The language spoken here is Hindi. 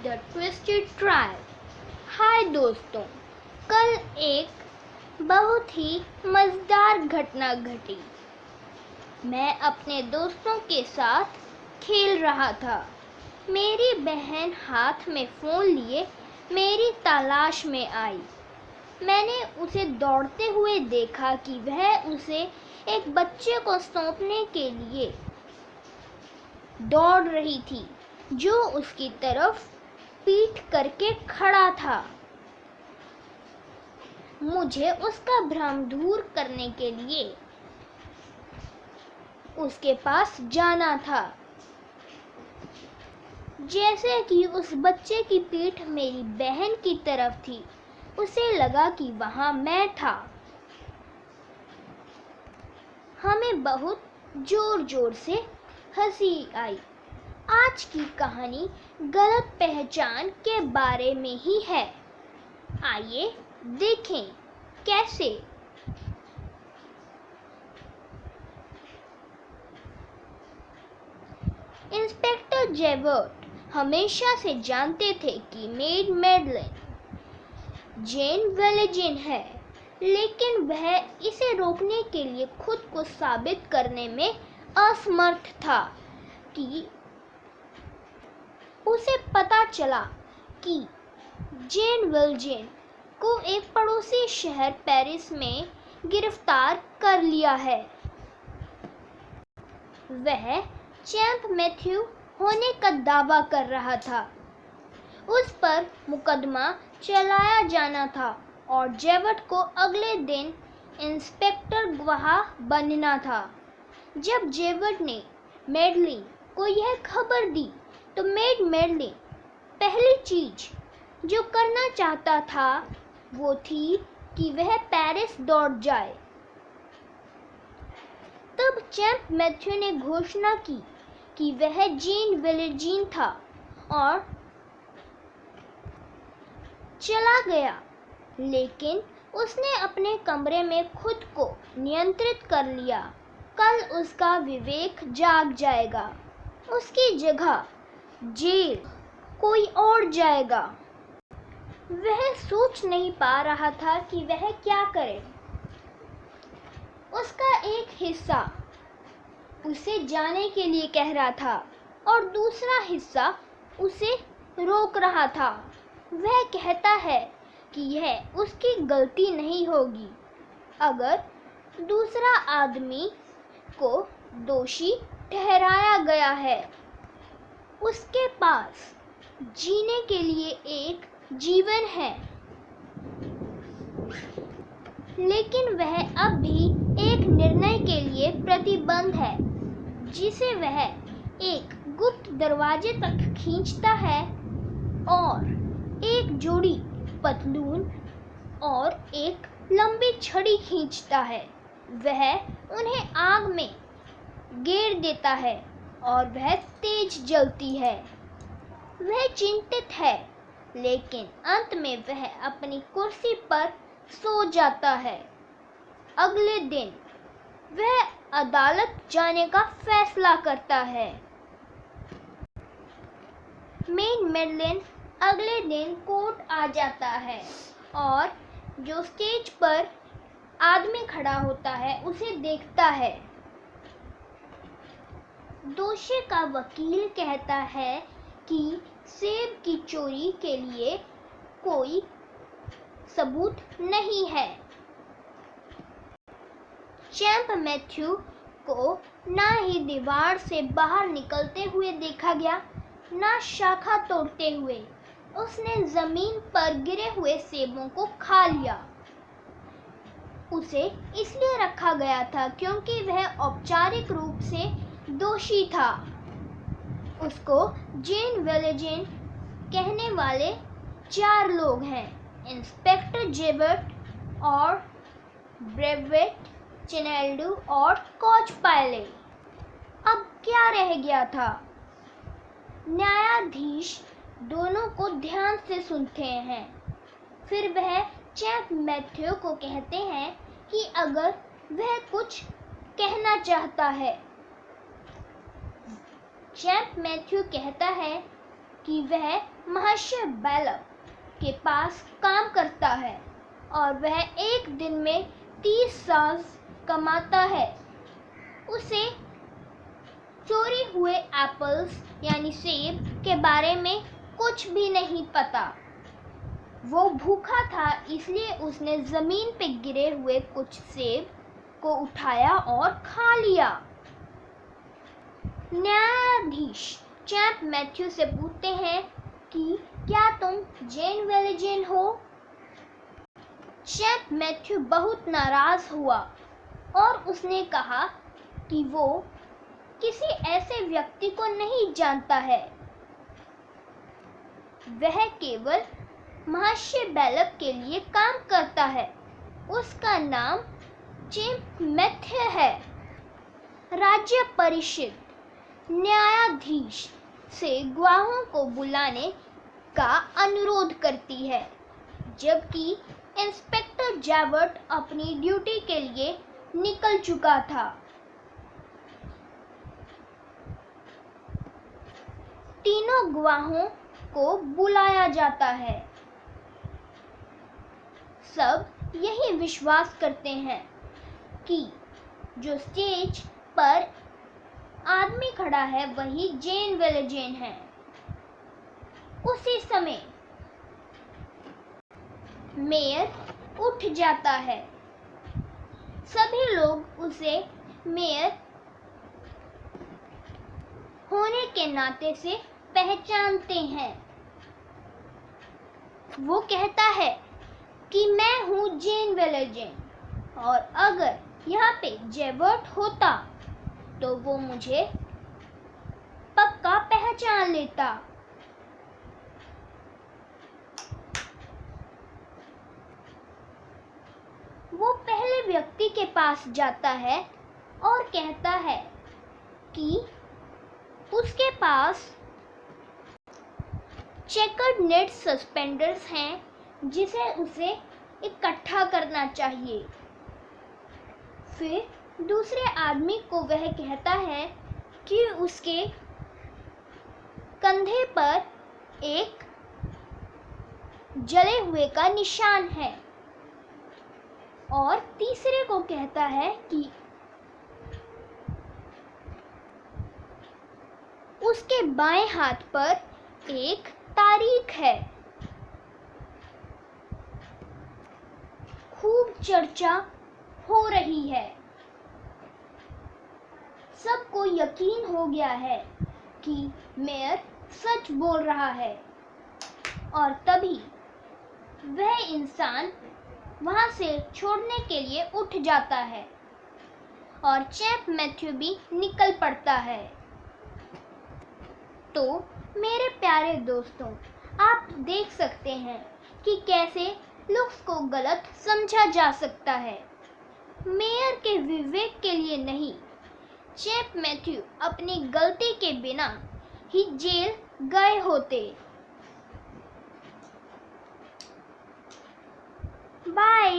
The twisted trial. हाय दोस्तों, कल एक बहुत ही मज़ेदार घटना घटी। मैं अपने दोस्तों के साथ खेल रहा था। मेरी बहन हाथ में फ़ोन लिए मेरी तलाश में आई। मैंने उसे दौड़ते हुए देखा कि वह उसे एक बच्चे को सौंपने के लिए दौड़ रही थी, जो उसकी तरफ पीठ करके खड़ा था। मुझे उसका भ्रम दूर करने के लिए उसके पास जाना था। जैसे कि उस बच्चे की पीठ मेरी बहन की तरफ थी, उसे लगा कि वहां मैं था। हमें बहुत जोर जोर से हंसी आई। आज की कहानी गलत पहचान के बारे में ही है। आइए देखें कैसे। इंस्पेक्टर जेवर्ट हमेशा से जानते थे कि मेड मैडलेन जेन वेलेजिन है, लेकिन वह इसे रोकने के लिए खुद को साबित करने में असमर्थ था। कि उसे पता चला कि जेन वेलेजिन को एक पड़ोसी शहर पेरिस में गिरफ्तार कर लिया है। वह चैंप मैथ्यू होने का दावा कर रहा था। उस पर मुकदमा चलाया जाना था और जेवर्ट को अगले दिन इंस्पेक्टर गवाह बनना था। जब जेवर्ट ने मैडलिन को यह खबर दी तो मैडलिन पहली चीज जो करना चाहता था वो थी कि वह पेरिस दौड़ जाए। तब चैंप मैथ्यू ने घोषणा की कि वह जेन वेलेजिन था और चला गया, लेकिन उसने अपने कमरे में खुद को नियंत्रित कर लिया। कल उसका विवेक जाग जाएगा। उसकी जगह जेल कोई और जाएगा। वह सोच नहीं पा रहा था कि वह क्या करे। उसका एक हिस्सा उसे जाने के लिए कह रहा था और दूसरा हिस्सा उसे रोक रहा था। वह कहता है कि यह उसकी गलती नहीं होगी अगर दूसरा आदमी को दोषी ठहराया गया है। उसके पास जीने के लिए एक जीवन है, लेकिन वह अब भी एक निर्णय के लिए प्रतिबद्ध है, जिसे वह एक गुप्त दरवाजे तक खींचता है और एक जोड़ी पतलून और एक लंबी छड़ी खींचता है। वह उन्हें आग में गेर देता है और वह तेज जलती है। वह चिंतित है, लेकिन अंत में वह अपनी कुर्सी पर सो जाता है। अगले दिन वह अदालत जाने का फैसला करता है। मेड मैडलेन अगले दिन कोर्ट आ जाता है और जो स्टेज पर आदमी खड़ा होता है उसे देखता है। दोषी का वकील कहता है कि सेब की चोरी के लिए कोई सबूत नहीं है। चैंप मैथ्यू को ना ही दीवार से बाहर निकलते हुए देखा गया, ना शाखा तोड़ते हुए। उसने जमीन पर गिरे हुए सेबों को खा लिया। उसे इसलिए रखा गया था क्योंकि वह औपचारिक रूप से दोषी था। उसको जेन वेलेजिन कहने वाले 4 लोग हैं, इंस्पेक्टर जेवर्ट और ब्रेवेट चिनेल्डू और कोच पायले। अब क्या रह गया था? न्यायाधीश दोनों को ध्यान से सुनते हैं, फिर वह चैंप मैथ्यू को कहते हैं कि अगर वह कुछ कहना चाहता है। चैंप मैथ्यू कहता है कि वह महाशय बेलप के पास काम करता है और वह एक दिन में 30 साल कमाता है। उसे चोरी हुए एप्पल्स यानी सेब के बारे में कुछ भी नहीं पता। वो भूखा था, इसलिए उसने जमीन पे गिरे हुए कुछ सेब को उठाया और खा लिया। न्यायाधीश चैंप मैथ्यू से पूछते हैं कि क्या तुम जेन वेलेजेन हो? चैंप मैथ्यू बहुत नाराज हुआ और उसने कहा कि वो किसी ऐसे व्यक्ति को नहीं जानता है। वह केवल महाशय बेलप के लिए काम करता है। उसका नाम चैंप मैथ्यू है। राज्य परिषद न्यायाधीश से गवाहों को बुलाने का अनुरोध करती है, जबकि इंस्पेक्टर जैवर्ट अपनी ड्यूटी के लिए निकल चुका था। तीनों गवाहों को बुलाया जाता है। सब यही विश्वास करते हैं कि जो स्टेज पर आदमी खड़ा है वही जेन वेलेजेन है। उसी समय मेयर उठ जाता है। सभी लोग उसे मेयर होने के नाते से पहचानते हैं। वो कहता है कि मैं हूँ जेन वेलेजेन और अगर यहाँ पे जैवर्ट होता तो वो मुझे पक्का पहचान लेता। वो पहले व्यक्ति के पास जाता है और कहता है कि उसके पास चेकर्ड नेट सस्पेंडर्स हैं जिसे उसे इकट्ठा करना चाहिए। फिर दूसरे आदमी को वह कहता है कि उसके कंधे पर एक जले हुए का निशान है और तीसरे को कहता है कि उसके बाएं हाथ पर एक तारीख है। खूब चर्चा हो रही है। सबको यकीन हो गया है कि मेयर सच बोल रहा है और तभी वह इंसान वहां से छोड़ने के लिए उठ जाता है और चैंप मैथ्यू भी निकल पड़ता है। तो मेरे प्यारे दोस्तों, आप देख सकते हैं कि कैसे लुक्स को गलत समझा जा सकता है। मेयर के विवेक के लिए नहीं, चैंप मैथ्यू अपनी गलती के बिना ही जेल गए होते। बाय।